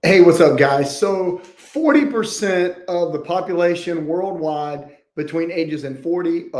Hey, what's up, guys? So 40% of the population worldwide between ages and 40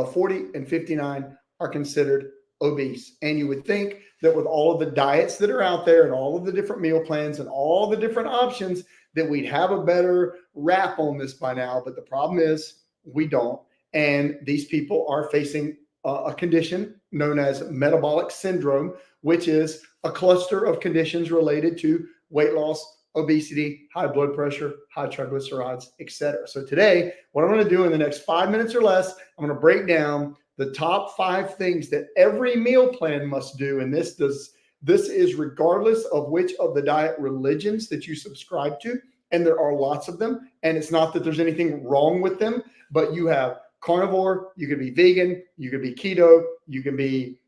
and 59 are considered obese. And you would think that with all of the diets that are out there and all of the different meal plans and all the different options that we'd have a better wrap on this by now. But the problem is we don't. And these people are facing a condition known as metabolic syndrome, which is a cluster of conditions related to weight loss, obesity, high blood pressure, high triglycerides, etc. So today, what I'm going to do in the next 5 minutes or less, I'm going to break down the top 5 things that every meal plan must do. And this is regardless of which of the diet religions that you subscribe to. And there are lots of them. And it's not that there's anything wrong with them, but you have carnivore, you could be vegan, you could be keto, you can be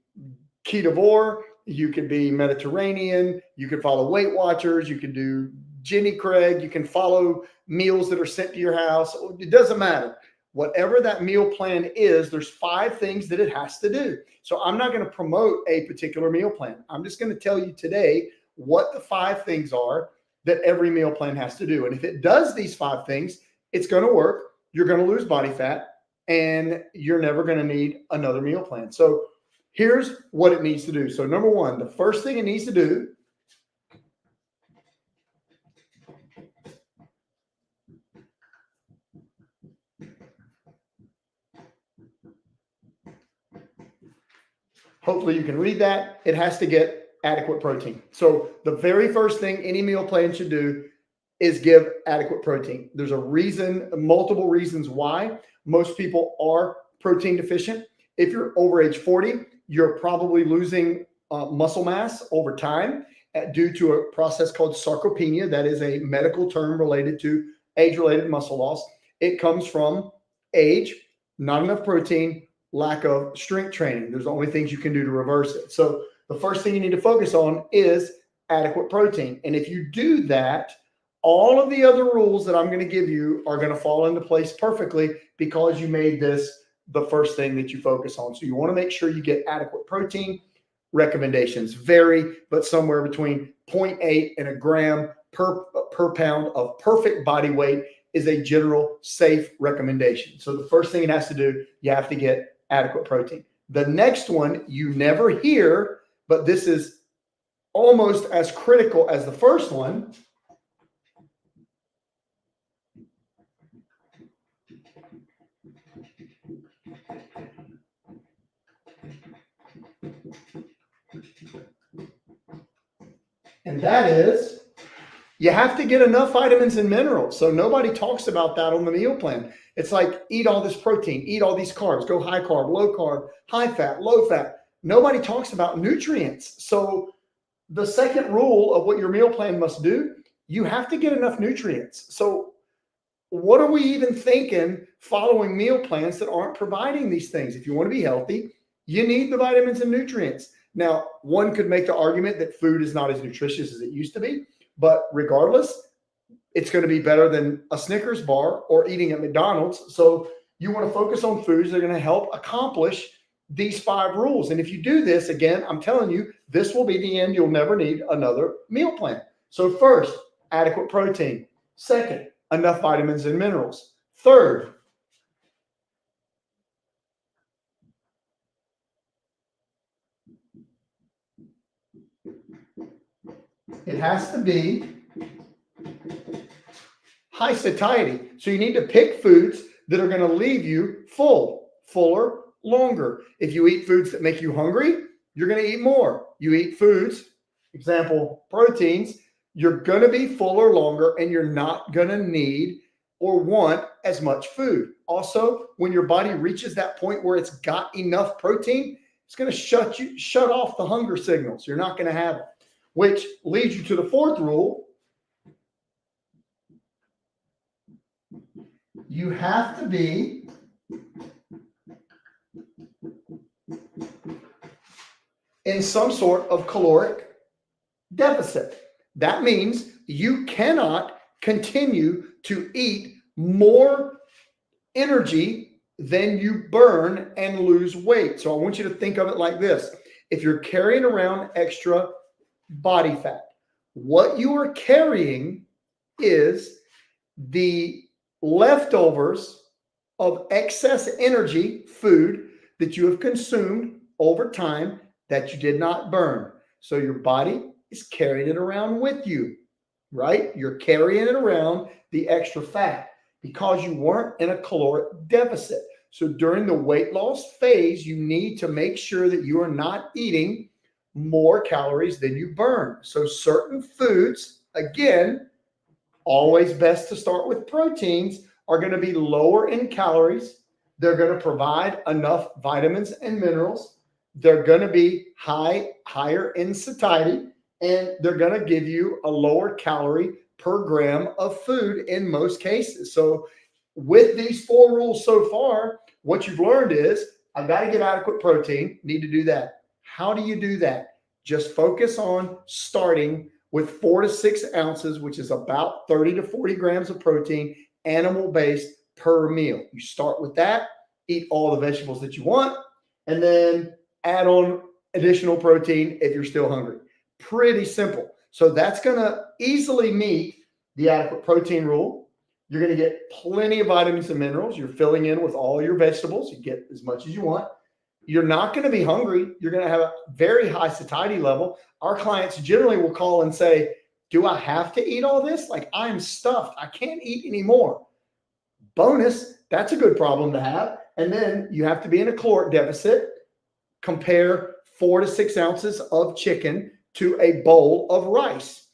ketovore, you could be Mediterranean, you can follow Weight Watchers, you can do Jenny Craig, you can follow meals that are sent to your house. It doesn't matter. Whatever that meal plan is, there's 5 things that it has to do. So I'm not going to promote a particular meal plan. I'm just going to tell you today what the 5 things are that every meal plan has to do. And if it does these 5 things, it's going to work. You're going to lose body fat and you're never going to need another meal plan. So here's what it needs to do. So number 1, the first thing it needs to do hopefully you can read that. It has to get adequate protein. So the very first thing any meal plan should do is give adequate protein. There's a reason, multiple reasons why most people are protein deficient. If you're over age 40, you're probably losing muscle mass over time due to a process called sarcopenia. That is a medical term related to age-related muscle loss. It comes from age, not enough protein, lack of strength training. There's only things you can do to reverse it. So the first thing you need to focus on is adequate protein. And if you do that, all of the other rules that I'm going to give you are going to fall into place perfectly because you made this the first thing that you focus on. So you want to make sure you get adequate protein. Recommendations vary, but somewhere between 0.8 and a gram per pound of perfect body weight is a general safe recommendation. So the first thing it has to do, you have to get adequate protein. The next one you never hear, but this is almost as critical as the first one. And that is, you have to get enough vitamins and minerals. So nobody talks about that on the meal plan. It's like, eat all this protein, eat all these carbs, go high carb, low carb, high fat, low fat. Nobody talks about nutrients. So the second rule of what your meal plan must do, you have to get enough nutrients. So what are we even thinking following meal plans that aren't providing these things? If you want to be healthy, you need the vitamins and nutrients. Now, one could make the argument that food is not as nutritious as it used to be, but regardless, it's going to be better than a Snickers bar or eating at McDonald's. So you want to focus on foods that are going to help accomplish these 5 rules. And if you do this, again, I'm telling you, this will be the end. You'll never need another meal plan. So first, adequate protein. Second, enough vitamins and minerals. Third, it has to be high satiety. So you need to pick foods that are going to leave you fuller, longer. If you eat foods that make you hungry, you're going to eat more. You eat foods, example, proteins, you're going to be fuller longer and you're not going to need or want as much food. Also, when your body reaches that point where it's got enough protein, it's going to shut off the hunger signals. You're not going to have it, which leads you to the fourth rule. You have to be in some sort of caloric deficit. That means you cannot continue to eat more energy than you burn and lose weight. So I want you to think of it like this. If you're carrying around extra body fat, what you are carrying is the leftovers of excess energy, food that you have consumed over time that you did not burn. So your body is carrying it around with you, right? You're carrying it around, the extra fat, because you weren't in a caloric deficit. So during the weight loss phase, you need to make sure that you are not eating more calories than you burn. So certain foods, again, always best to start with proteins, are going to be lower in calories. They're going to provide enough vitamins and minerals. They're going to be higher in satiety, and they're going to give you a lower calorie per gram of food in most cases. So with these 4 rules so far, what you've learned is I've got to get adequate protein, need to do that. How do you do that? Just focus on starting with 4 to 6 ounces, which is about 30 to 40 grams of protein, animal-based per meal. You start with that, eat all the vegetables that you want, and then add on additional protein if you're still hungry. Pretty simple. So that's going to easily meet the adequate protein rule. You're going to get plenty of vitamins and minerals. You're filling in with all your vegetables. You get as much as you want. You're not going to be hungry. You're going to have a very high satiety level. Our clients generally will call and say, do I have to eat all this? Like, I'm stuffed. I can't eat anymore. Bonus, that's a good problem to have. And then you have to be in a caloric deficit. Compare 4 to 6 ounces of chicken to a bowl of rice.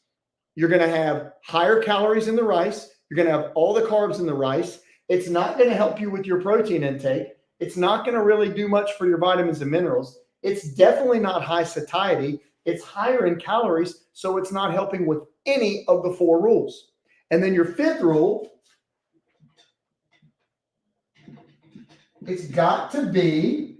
You're going to have higher calories in the rice. You're going to have all the carbs in the rice. It's not going to help you with your protein intake. It's not going to really do much for your vitamins and minerals. It's definitely not high satiety. It's higher in calories, so it's not helping with any of the 4 rules. And then your 5th rule, it's got to be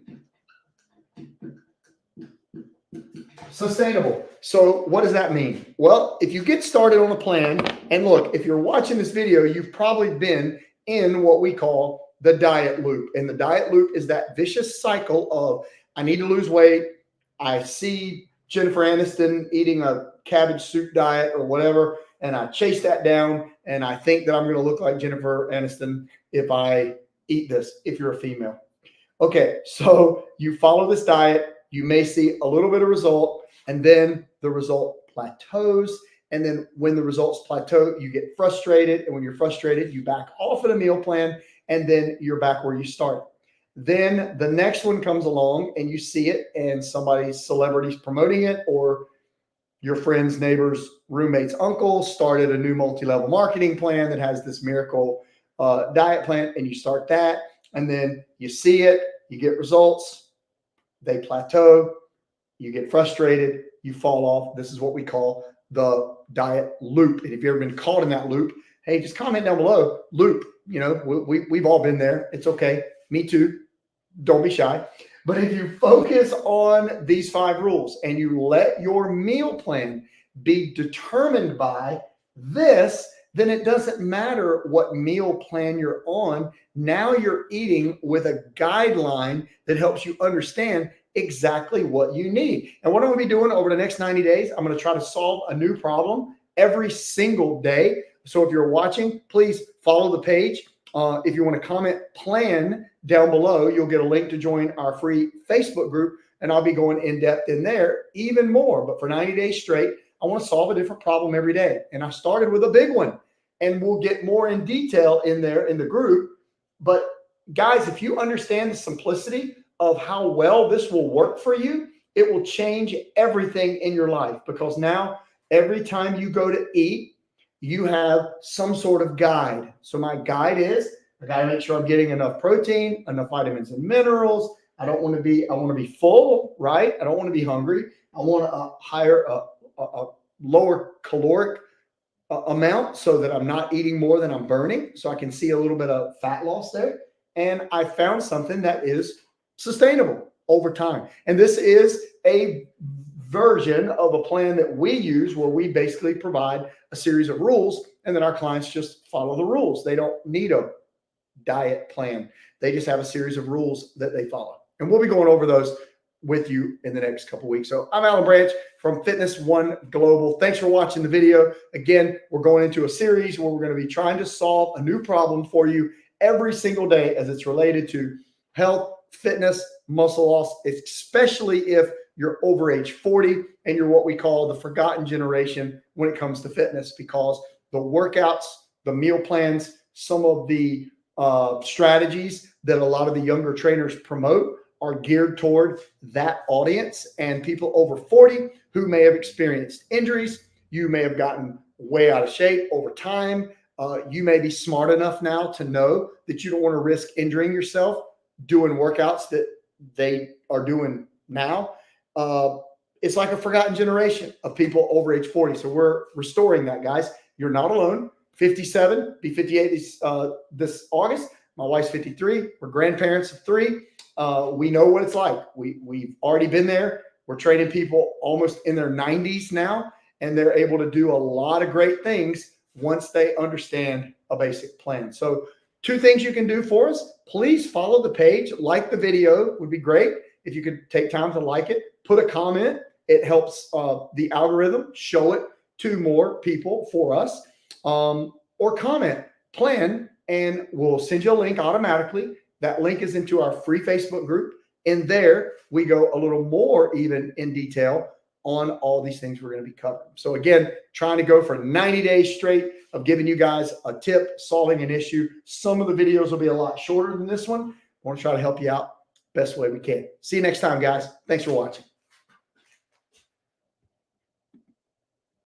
sustainable. So what does that mean? Well, if you get started on a plan, and look, if you're watching this video, you've probably been in what we call the diet loop. And the diet loop is that vicious cycle of, I need to lose weight. I see Jennifer Aniston eating a cabbage soup diet or whatever, and I chase that down, and I think that I'm going to look like Jennifer Aniston if I eat this, if you're a female. Okay, so you follow this diet, you may see a little bit of result, and then the result plateaus. And then when the results plateau, you get frustrated. And when you're frustrated, you back off of the meal plan, and then you're back where you started. Then the next one comes along and you see it, and somebody's celebrity's promoting it, or your friend's neighbor's roommate's uncle started a new multi-level marketing plan that has this miracle diet plan, and you start that, and then you see it, you get results, they plateau, you get frustrated, you fall off. This is what we call the diet loop. And if you've ever been caught in that loop, hey, just comment down below. Loop, you know, we've all been there. It's okay. Me too. Don't be shy. But if you focus on these 5 rules and you let your meal plan be determined by this, then it doesn't matter what meal plan you're on. Now you're eating with a guideline that helps you understand exactly what you need. And what I'm going to be doing over the next 90 days, I'm going to try to solve a new problem every single day. So if you're watching, please follow the page. If you want to comment plan down below, you'll get a link to join our free Facebook group, and I'll be going in depth in there even more. But for 90 days straight, I want to solve a different problem every day. And I started with a big one, and we'll get more in detail in there in the group. But guys, if you understand the simplicity of how well this will work for you, it will change everything in your life, because now every time you go to eat, you have some sort of guide. So my guide is, I got to make sure I'm getting enough protein, enough vitamins and minerals. I want to be full, right? I don't want to be hungry. I want a lower caloric amount so that I'm not eating more than I'm burning, so I can see a little bit of fat loss there. And I found something that is sustainable over time. And this is a version of a plan that we use, where we basically provide a series of rules, and then our clients just follow the rules. They don't need a diet plan. They just have a series of rules that they follow. And we'll be going over those with you in the next couple of weeks. So I'm Alan Branch from Fitness One Global. Thanks for watching the video. Again, we're going into a series where we're going to be trying to solve a new problem for you every single day as it's related to health, fitness, muscle loss, especially if you're over age 40 and you're what we call the forgotten generation when it comes to fitness, because the workouts, the meal plans, some of the strategies that a lot of the younger trainers promote are geared toward that audience and people over 40 who may have experienced injuries. You may have gotten way out of shape over time. You may be smart enough now to know that you don't want to risk injuring yourself doing workouts that they are doing now. It's like a forgotten generation of people over age 40. So we're restoring that, guys. You're not alone. 57, be 58 this August. My wife's 53. We're grandparents of 3. We know what it's like. We've already been there. We're training people almost in their 90s now, and they're able to do a lot of great things once they understand a basic plan. So 2 things you can do for us. Please follow the page, like the video would be great. If you could take time to like it, put a comment. It helps the algorithm show it to more people for us. Or comment, plan, and we'll send you a link automatically. That link is into our free Facebook group. In there, we go a little more even in detail on all these things we're going to be covering. So again, trying to go for 90 days straight of giving you guys a tip, solving an issue. Some of the videos will be a lot shorter than this one. I want to try to help you out best way we can. See you next time, guys. Thanks for watching.